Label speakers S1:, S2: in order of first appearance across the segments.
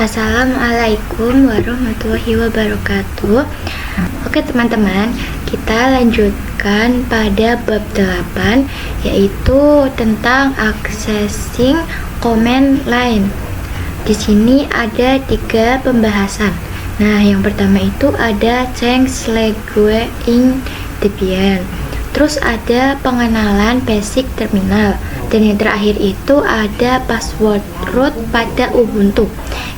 S1: Assalamualaikum warahmatullahi wabarakatuh. Oke teman-teman, kita lanjutkan pada bab 8, yaitu tentang accessing command line. Di sini ada 3 pembahasan. Nah, yang pertama itu ada change language in Debian. Terus ada pengenalan basic terminal, dan yang terakhir itu ada password root pada Ubuntu.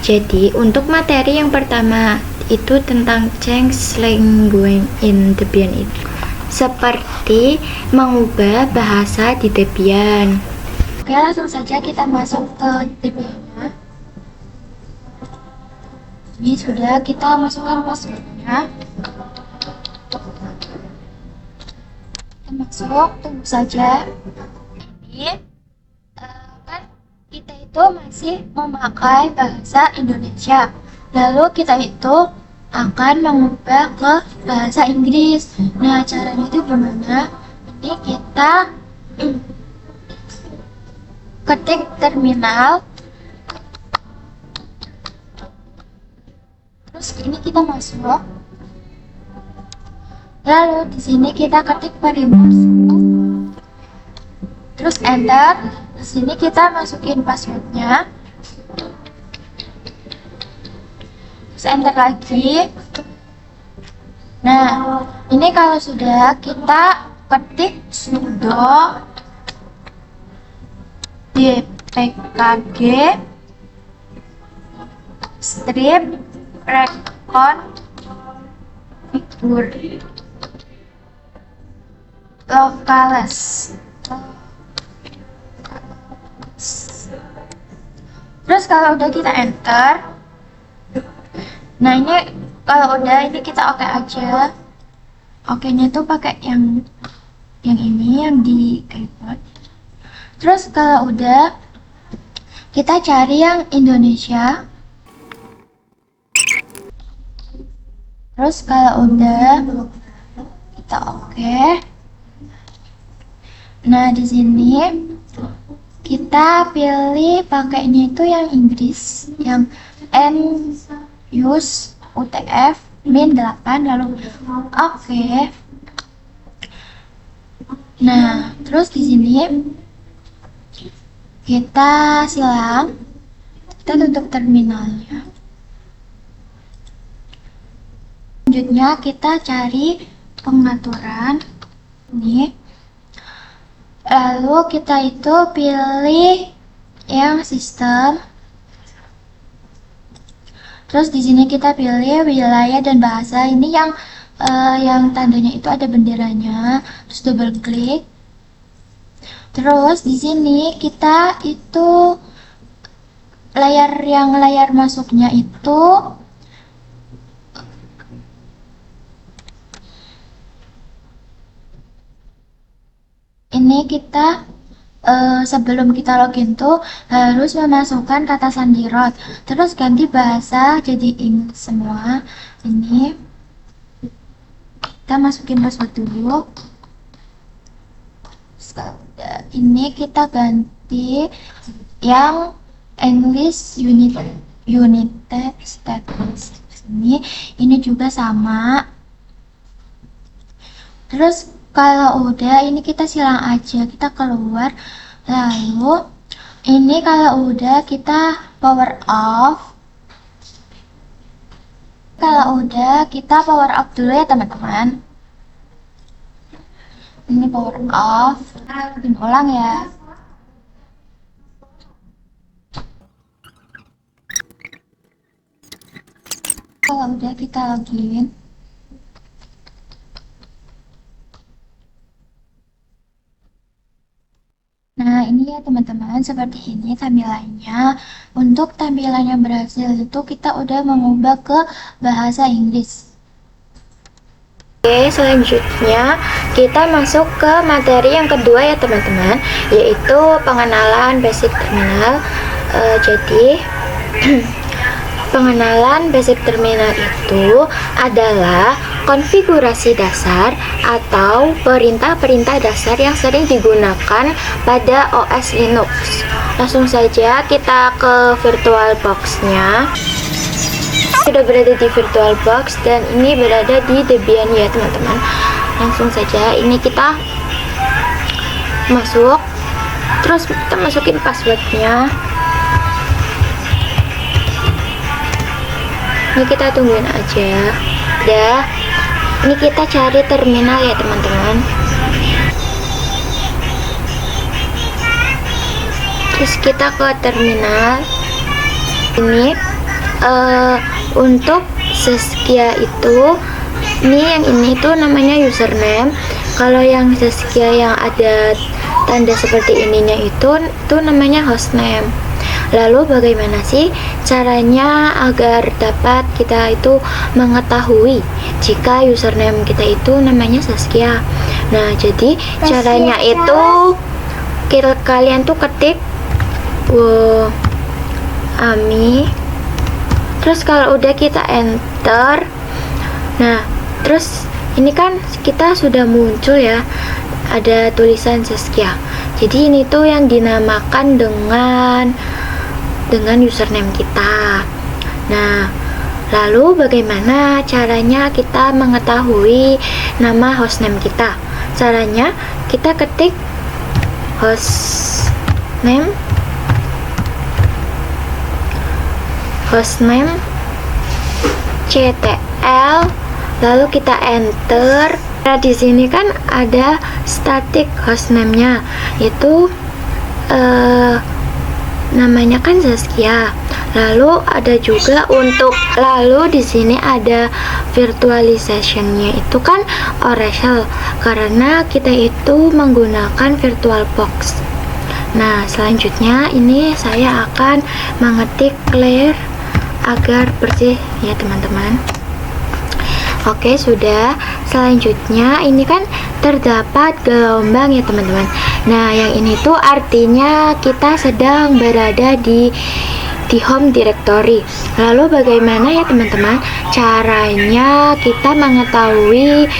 S1: Jadi untuk materi yang pertama itu tentang change language in Debian itu seperti mengubah bahasa di Debian. Oke, langsung saja kita masuk ke Debian-nya. Ini sudah kita masukkan passwordnya. Masuk, tunggu saja. Ini kan kita itu masih memakai bahasa Indonesia, lalu kita itu akan mengubah ke bahasa Inggris. Nah, caranya itu gimana? Ini kita ketik terminal, terus ini kita masuk. Lalu di sini kita ketik perimus, terus enter. Di sini kita masukin passwordnya, terus enter lagi. Nah, ini kalau sudah kita ketik sudo dpkg strip recon figur locales. Terus kalau udah kita enter, nah ini kalau udah ini kita oke aja. Oke-nya tuh pakai yang ini yang di keyboard. Terus kalau udah kita cari yang Indonesia. Terus kalau udah kita oke. Nah, di sini kita pilih pakainya itu yang Inggris, yang N use UTF min 8, lalu oke. Nah, terus di sini kita silang, kita tutup terminalnya. Selanjutnya kita cari pengaturan ini. Lalu kita itu pilih yang sistem. Terus di sini kita pilih wilayah dan bahasa. Ini yang tandanya itu ada benderanya. Terus double klik. Terus di sini kita itu layar masuknya itu ini kita sebelum kita login tuh harus memasukkan kata sandi root, terus ganti bahasa jadi Inggris semua. Ini kita masukin password dulu. Ini kita ganti yang English United States. Ini juga sama. Terus kalau udah ini kita silang aja, kita keluar. Lalu ini kalau udah kita power off. Kalau udah kita power off dulu ya teman-teman. Ini power off. Bikin ulang ya. Kalau udah kita login. Nah, ini ya teman-teman, seperti ini tampilannya. Untuk tampilan yang berhasil itu kita udah mengubah ke bahasa Inggris. Oke, selanjutnya kita masuk ke materi yang kedua ya teman-teman, yaitu pengenalan basic terminal. Jadi pengenalan basic terminal itu adalah konfigurasi dasar atau perintah-perintah dasar yang sering digunakan pada OS Linux. Langsung saja kita ke VirtualBox-nya. Sudah berada di VirtualBox dan ini berada di Debian ya teman-teman. Langsung saja ini kita masuk, terus kita masukin passwordnya. Ini kita tungguin aja. Udah, ini kita cari terminal ya teman-teman. Terus kita ke terminal. Ini untuk Zaskia itu, yang ini tuh namanya username. Kalau yang Zaskia yang ada tanda seperti ininya itu namanya hostname. Lalu bagaimana sih caranya agar dapat kita itu mengetahui jika username kita itu namanya Zaskia? Nah, jadi caranya itu kalian tuh ketik Ami, terus kalau udah kita enter, nah terus ini kan kita sudah muncul ya, ada tulisan Zaskia. Jadi ini tuh yang dinamakan dengan username kita. Nah, lalu bagaimana caranya kita mengetahui nama hostname kita? Caranya kita ketik hostname ctl, lalu kita enter. Nah, di sini kan ada static hostname-nya, itu namanya kan Zaskia. Lalu ada juga lalu di sini ada virtualization-nya itu kan Oracle, karena kita itu menggunakan VirtualBox. Nah, selanjutnya ini saya akan mengetik clear agar bersih ya teman-teman. Oke, sudah. Selanjutnya ini kan terdapat gelombang ya teman-teman. Nah, yang ini tuh artinya kita sedang berada di home directory. Lalu bagaimana ya teman-teman caranya kita mengetahui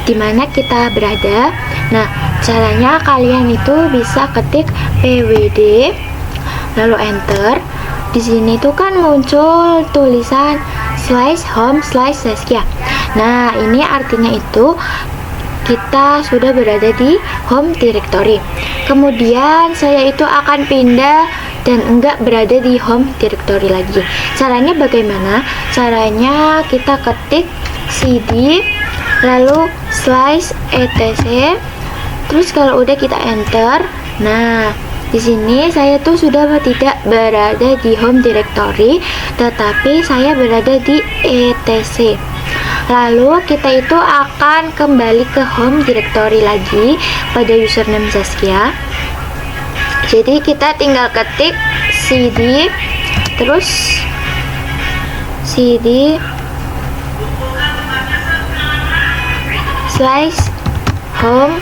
S1: di mana kita berada? Nah, caranya kalian itu bisa ketik pwd lalu enter. Di sini tuh kan muncul tulisan /home/Zaskia. Nah, ini artinya itu kita sudah berada di home directory. Kemudian saya itu akan pindah dan enggak berada di home directory lagi. Caranya bagaimana? Caranya kita ketik cd lalu /etc. Terus kalau udah kita enter. Nah, di sini saya tuh sudah tidak berada di home directory, tetapi saya berada di etc. Lalu kita itu akan kembali ke home directory lagi pada username Zaskia. Jadi kita tinggal ketik cd terus cd /home/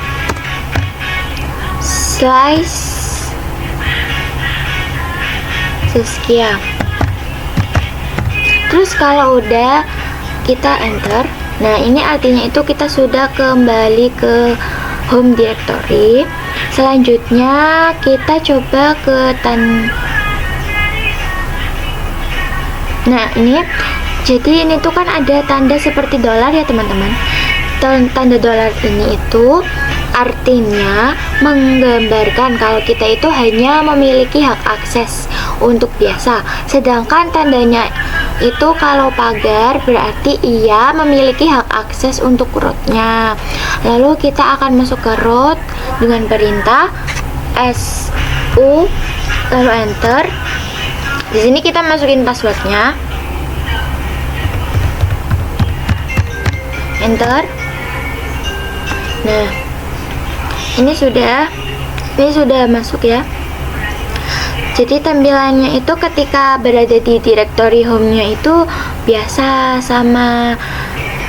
S1: Zaskia. Terus kalau udah kita enter, nah ini artinya itu kita sudah kembali ke home directory. Selanjutnya kita coba ke nah ini, jadi ini tuh kan ada tanda seperti dolar ya teman-teman. Tanda dolar ini itu artinya menggambarkan kalau kita itu hanya memiliki hak akses untuk biasa, sedangkan tandanya itu kalau pagar berarti ia memiliki hak akses untuk rootnya. Lalu kita akan masuk ke root dengan perintah su lalu enter. Di sini kita masukin passwordnya, enter. Nah, ini sudah masuk ya. Jadi tampilannya itu ketika berada di directory home-nya itu biasa sama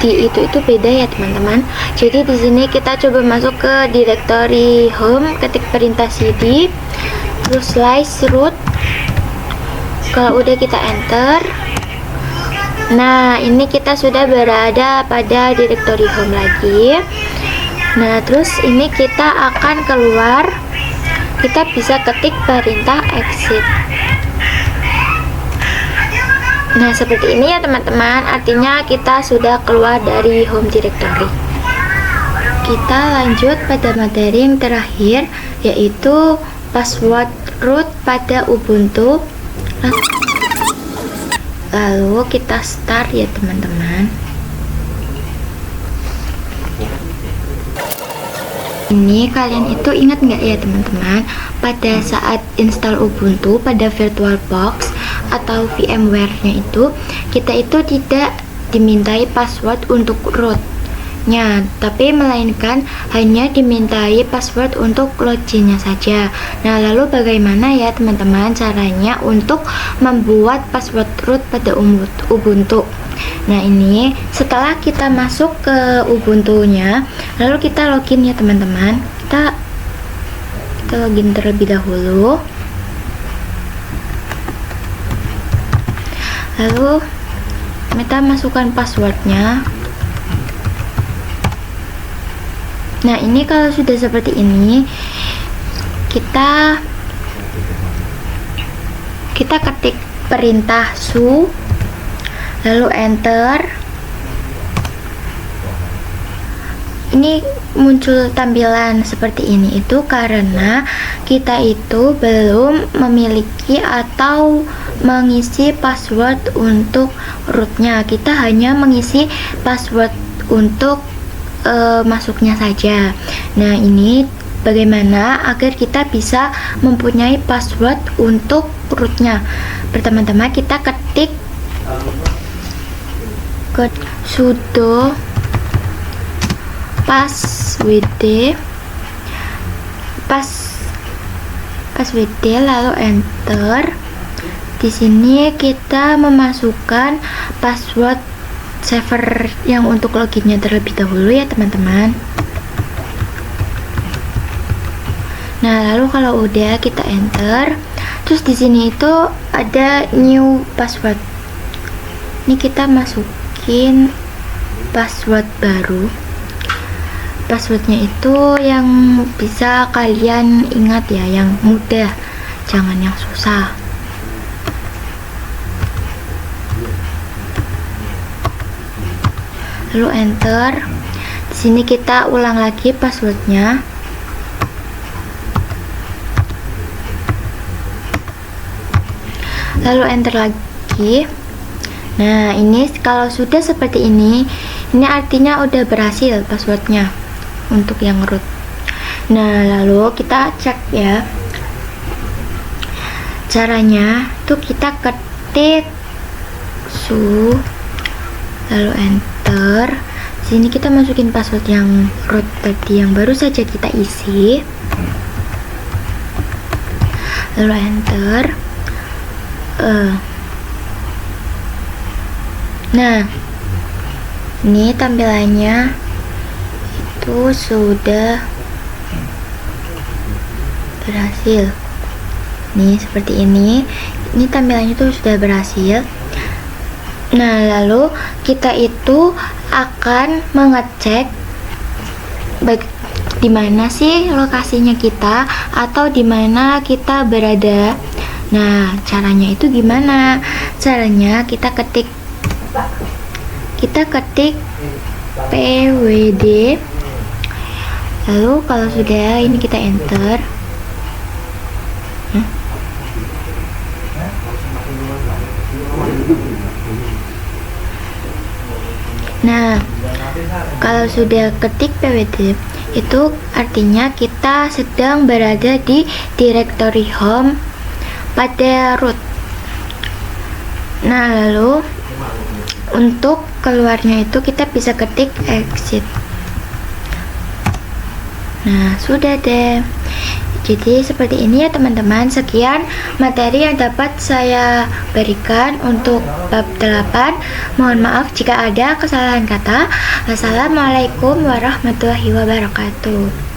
S1: di itu beda ya teman-teman. Jadi di sini kita coba masuk ke directory home, ketik perintah cd terus /root. Kalau udah kita enter. Nah, ini kita sudah berada pada directory home lagi. Nah, terus ini kita akan keluar. Kita bisa ketik perintah exit. Nah, seperti ini ya teman-teman, artinya kita sudah keluar dari home directory. Kita lanjut pada materi yang terakhir, yaitu password root pada Ubuntu. Lalu kita start ya teman-teman. Ini kalian itu ingat nggak ya teman-teman, pada saat install Ubuntu pada VirtualBox atau VMware-nya itu, kita itu tidak dimintai password untuk root-nya, tapi melainkan hanya dimintai password untuk login-nya saja. Nah, lalu bagaimana ya teman-teman caranya untuk membuat password root pada Ubuntu? Nah, ini setelah kita masuk ke Ubuntu-nya, lalu kita login ya teman-teman. Kita login terlebih dahulu. Lalu kita masukkan passwordnya. Nah, ini kalau sudah seperti ini, kita ketik perintah su, lalu enter. Ini muncul tampilan seperti ini itu karena kita itu belum memiliki atau mengisi password untuk rootnya. Kita hanya mengisi password untuk masuknya saja. Nah, ini bagaimana agar kita bisa mempunyai password untuk rootnya? Pertama-tama kita ketik sudo passwd lalu enter. Di sini kita memasukkan password server yang untuk loginnya terlebih dahulu ya teman-teman. Nah, lalu kalau udah kita enter, terus di sini itu ada new password. Ini kita masukin password baru. Passwordnya itu yang bisa kalian ingat ya, yang mudah, jangan yang susah. Lalu enter. Di sini kita ulang lagi passwordnya. Lalu enter lagi. Nah, ini kalau sudah seperti ini artinya udah berhasil passwordnya untuk yang root. Nah, lalu kita cek ya. Caranya tuh kita ketik su, lalu enter. Sini kita masukin password yang root tadi yang baru saja kita isi. Lalu enter. Nah, ini tampilannya itu sudah berhasil. Nih seperti ini. Ini tampilannya tuh sudah berhasil. Nah, lalu kita itu akan mengecek di mana sih lokasinya kita atau di mana kita berada. Nah, caranya itu gimana? Caranya kita ketik pwd, lalu kalau sudah ini kita enter. Nah, kalau sudah ketik pwd itu artinya kita sedang berada di directory home pada root. Nah, lalu untuk keluarnya itu kita bisa ketik exit. Nah, sudah deh. Jadi seperti ini ya teman-teman. Sekian materi yang dapat saya berikan untuk bab 8. Mohon maaf jika ada kesalahan kata. Wassalamualaikum warahmatullahi wabarakatuh.